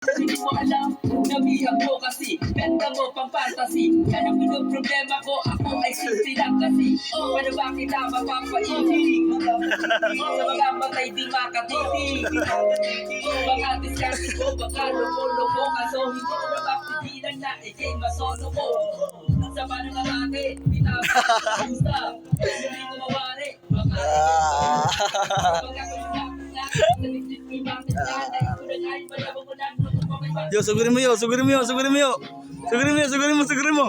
Hindi mo alam, nabihag mo kasi ganda mo pang fantasy. Yan ang problema ko, ako ay simple lang kasi. Paano ba kita mapapaibig? Sa mga matay di makatitig. Mga diskarte ko, baka loko-loko ka. So hindi ko mapapigilan na ikay masono ko. Sa panangalaki, pinapakagusta. Hindi ko mawari, baka Yo, sugurin mo yo, sugurin mo yo, sugurin mo yo. Sugurin mo yo, sugurin mo, sugurin mo.